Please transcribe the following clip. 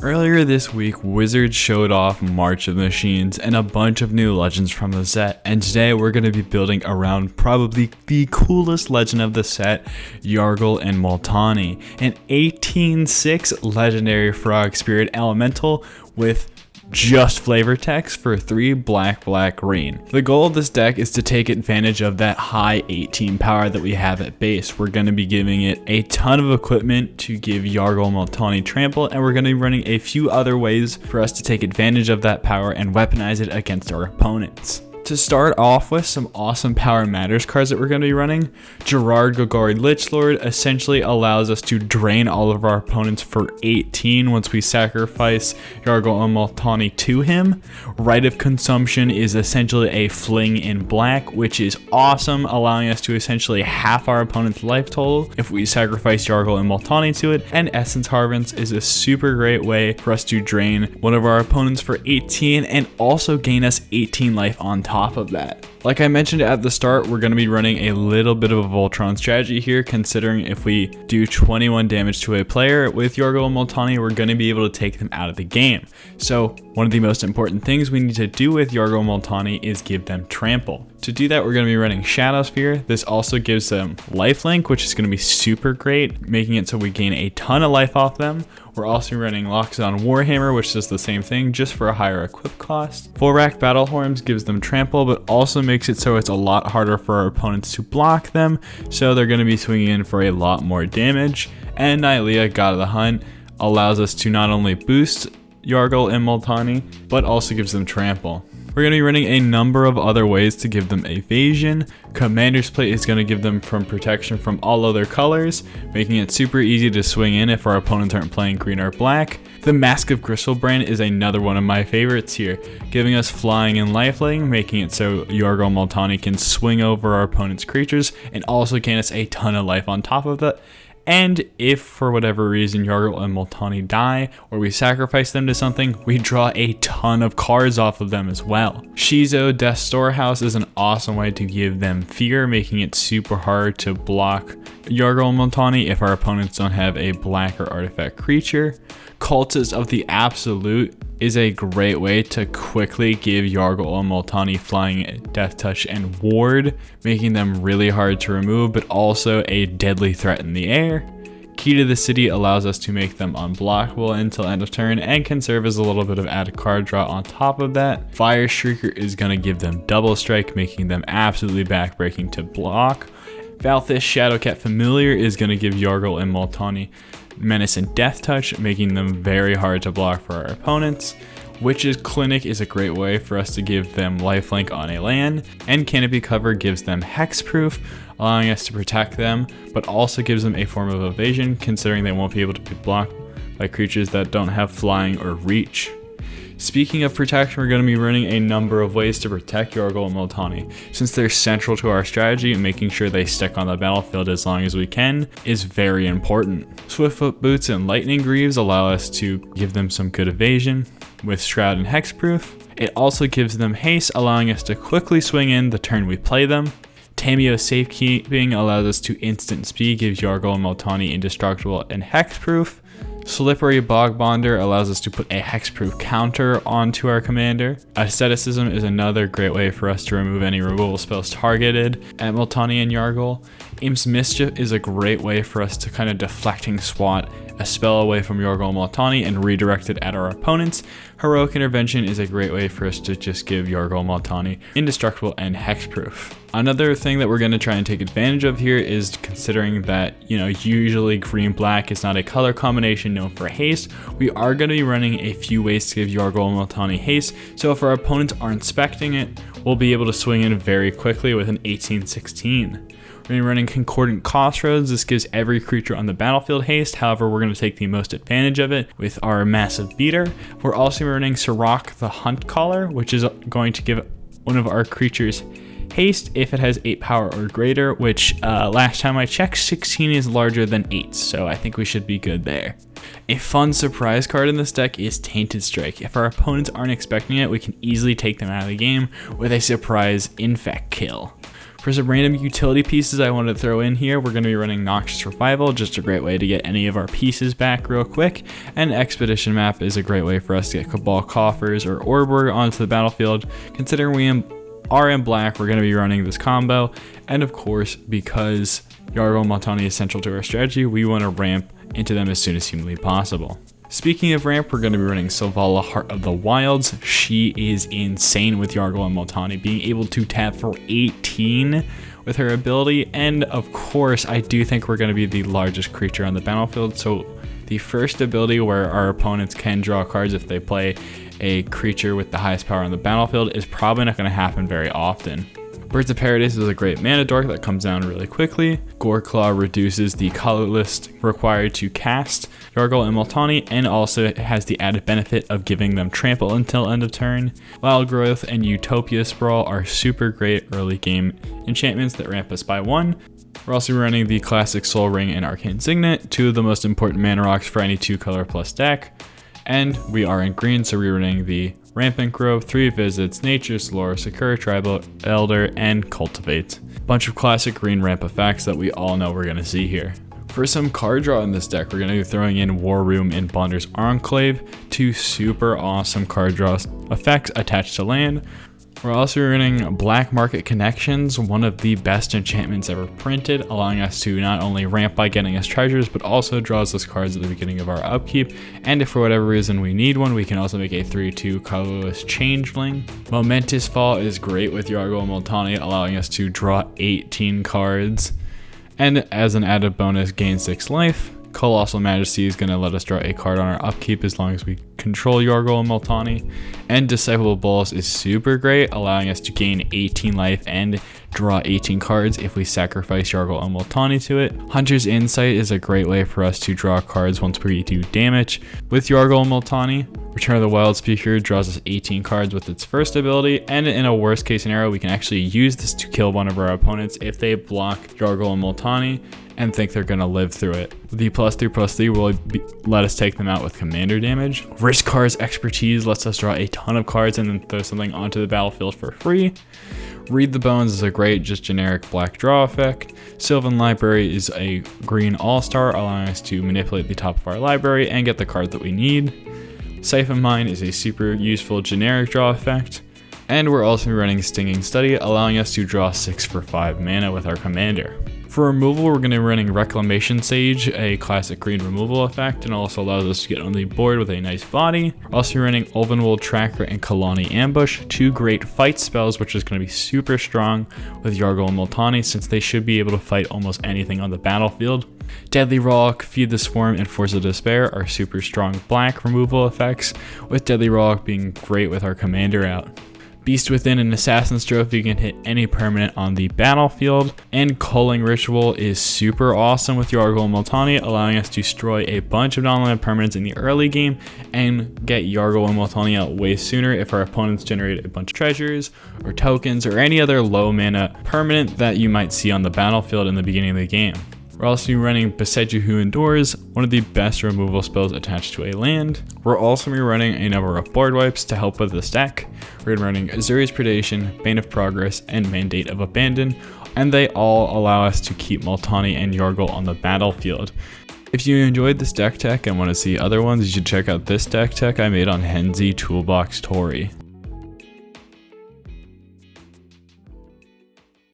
Earlier this week, Wizards showed off March of the Machines and a bunch of new legends from the set, and today we're going to be building around probably the coolest legend of the set, Yargle and Multani, an 18/6 legendary frog spirit elemental with just flavor text for 3 black green. The goal of this deck is to take advantage of that high 18 power that we have at base. We're going to be giving it a ton of equipment to give Yargle and Multani trample, and we're going to be running a few other ways for us to take advantage of that power and weaponize it against our opponents. To start off with some awesome Power Matters cards that we're going to be running, Gerard Gogari Lichlord essentially allows us to drain all of our opponents for 18 once we sacrifice Yargle and Multani to him. Rite of Consumption is essentially a fling in black, which is awesome, allowing us to essentially half our opponent's life total if we sacrifice Yargle and Multani to it. And Essence Harvest is a super great way for us to drain one of our opponents for 18 and also gain us 18 life on top of that. Like I mentioned at the start, we're going to be running a little bit of a Voltron strategy here, considering if we do 21 damage to a player with Yargle and Multani, we're going to be able to take them out of the game. So one of the most important things we need to do with Yargle and Multani is give them trample. To do that, we're going to be running Shadow Sphere. This also gives them lifelink, which is going to be super great, making it so we gain a ton of life off them. We're also running Loxodon Warhammer, which does the same thing, just for a higher equip cost. Full Rack Battle Horns gives them trample, but also makes it so it's a lot harder for our opponents to block them, so they're going to be swinging in for a lot more damage. And Nylea, God of the Hunt, allows us to not only boost Yargle and Multani, but also gives them trample. We're going to be running a number of other ways to give them evasion. Commander's Plate is going to give them from protection from all other colors, making it super easy to swing in if our opponents aren't playing green or black. The Mask of Gristlebrand is another one of my favorites here, giving us flying and lifelink, making it so Yargle and Multani can swing over our opponent's creatures and also gain us a ton of life on top of that. And if for whatever reason Yargle and Multani die, or we sacrifice them to something, we draw a ton of cards off of them as well. Shizo Death Storehouse is an awesome way to give them fear, making it super hard to block Yargle and Multani if our opponents don't have a black or artifact creature. Cultist of the Absolute is a great way to quickly give Yargle and Multani flying, death touch, and ward, making them really hard to remove, but also a deadly threat in the air. Key to the City allows us to make them unblockable until end of turn and can serve as a little bit of added card draw on top of that. Fire Shrieker is going to give them double strike, making them absolutely backbreaking to block. Valthis Shadowcat Familiar is going to give Yargle and Multani menace and death touch, making them very hard to block for our opponents. Witch's Clinic is a great way for us to give them lifelink on a land, and Canopy Cover gives them hexproof, allowing us to protect them, but also gives them a form of evasion, considering they won't be able to be blocked by creatures that don't have flying or reach. Speaking of protection, we're going to be running a number of ways to protect Yargle and Multani. Since they're central to our strategy, and making sure they stick on the battlefield as long as we can is very important. Swiftfoot Boots and Lightning Greaves allow us to give them some good evasion with Shroud and Hexproof. It also gives them haste, allowing us to quickly swing in the turn we play them. Tameo Safekeeping allows us to instant speed, gives Yargle and Multani indestructible and hexproof. Slippery Bogbonder allows us to put a hexproof counter onto our commander. Asceticism is another great way for us to remove any removal spells targeted at Multani and Yargle. Imps Mischief is a great way for us to kind of deflecting swat a spell away from Yargle and Multani and redirect it at our opponents. Heroic Intervention is a great way for us to just give Yargle and Multani indestructible and hexproof. Another thing that we're going to try and take advantage of here is considering that, usually green-black is not a color combination known for haste. We are going to be running a few ways to give Yargle and Multani haste, so if our opponents aren't expecting it, we'll be able to swing in very quickly with an 18/16. We're going to be running Concordant Crossroads. This gives every creature on the battlefield haste. However, we're going to take the most advantage of it with our massive beater. We're also running Sirach the Hunt Caller, which is going to give one of our creatures haste if it has 8 power or greater, which last time I checked, 16 is larger than 8, so I think we should be good there. A fun surprise card in this deck is Tainted Strike. If our opponents aren't expecting it, we can easily take them out of the game with a surprise infect kill. For some random utility pieces I wanted to throw in here, we're going to be running Noxious Revival, just a great way to get any of our pieces back real quick, and Expedition Map is a great way for us to get Cabal Coffers or Orb onto the battlefield. Considering we are in black, we're going to be running this combo, and of course, because Yargle and Multani is central to our strategy, we want to ramp into them as soon as humanly possible. Speaking of ramp, we're going to be running Selvala, Heart of the Wilds. She is insane with Yargle and Multani, being able to tap for 18 with her ability, and of course, I do think we're going to be the largest creature on the battlefield, so the first ability where our opponents can draw cards if they play a creature with the highest power on the battlefield is probably not going to happen very often. Birds of Paradise is a great mana dork that comes down really quickly. Goreclaw reduces the color list required to cast Yargle and Multani, and also it has the added benefit of giving them trample until end of turn. Wild Growth and Utopia Sprawl are super great early game enchantments that ramp us by 1. We're also running the classic Soul Ring and Arcane Signet, 2 of the most important mana rocks for any 2-color plus deck. And we are in green, so we're running the Rampant Grove, 3 Visits, Nature's Lore, Sakura Tribal Elder, and Cultivate. Bunch of classic green ramp effects that we all know we're going to see here. For some card draw in this deck, we're going to be throwing in War Room and Bonder's Enclave, 2 super awesome card draw effects attached to land. We're also running Black Market Connections, one of the best enchantments ever printed, allowing us to not only ramp by getting us treasures, but also draws us cards at the beginning of our upkeep. And if for whatever reason we need one, we can also make a 3/2 colorless Changeling. Momentous Fall is great with Yargle and Multani, allowing us to draw 18 cards. And as an added bonus, gain 6 life. Colossal Majesty is going to let us draw a card on our upkeep as long as we control Yargle and Multani. And Disciple Balls is super great, allowing us to gain 18 life and draw 18 cards if we sacrifice Yargle and Multani to it. Hunter's Insight is a great way for us to draw cards once we do damage. With Yargle and Multani, Return of the Wild Speaker draws us 18 cards with its first ability, and in a worst case scenario, we can actually use this to kill one of our opponents if they block Yargle and Multani and think they're going to live through it. The +3/+3 will let us take them out with commander damage. Riskkar's Expertise lets us draw a ton of cards and then throw something onto the battlefield for free. Read the Bones is a great, just generic black draw effect. Sylvan Library is a green all-star, allowing us to manipulate the top of our library and get the card that we need. Siphon Mine is a super useful generic draw effect. And we're also running Stinging Study, allowing us to draw 6 for 5 mana with our commander. For removal, we're going to be running Reclamation Sage, a classic green removal effect, and also allows us to get on the board with a nice body. We're also running Ulvenwold Tracker and Kalani Ambush, 2 great fight spells, which is going to be super strong with Yargle and Multani, since they should be able to fight almost anything on the battlefield. Deadly Rollock, Feed the Swarm, and Force of Despair are super strong black removal effects, with Deadly Rollock being great with our commander out. Beast Within and Assassin's Trophy can hit any permanent on the battlefield, and Culling Ritual is super awesome with Yargle and Multani, allowing us to destroy a bunch of non-land permanents in the early game and get Yargle and Multani out way sooner if our opponents generate a bunch of treasures or tokens or any other low mana permanent that you might see on the battlefield in the beginning of the game. We're also running Beseju Who Endures, one of the best removal spells attached to a land. We're also running a number of board wipes to help with this deck. We're running Azuri's Predation, Bane of Progress, and Mandate of Abandon, and they all allow us to keep Multani and Yargle on the battlefield. If you enjoyed this deck tech and want to see other ones, you should check out this deck tech I made on Henzi Toolbox Tori.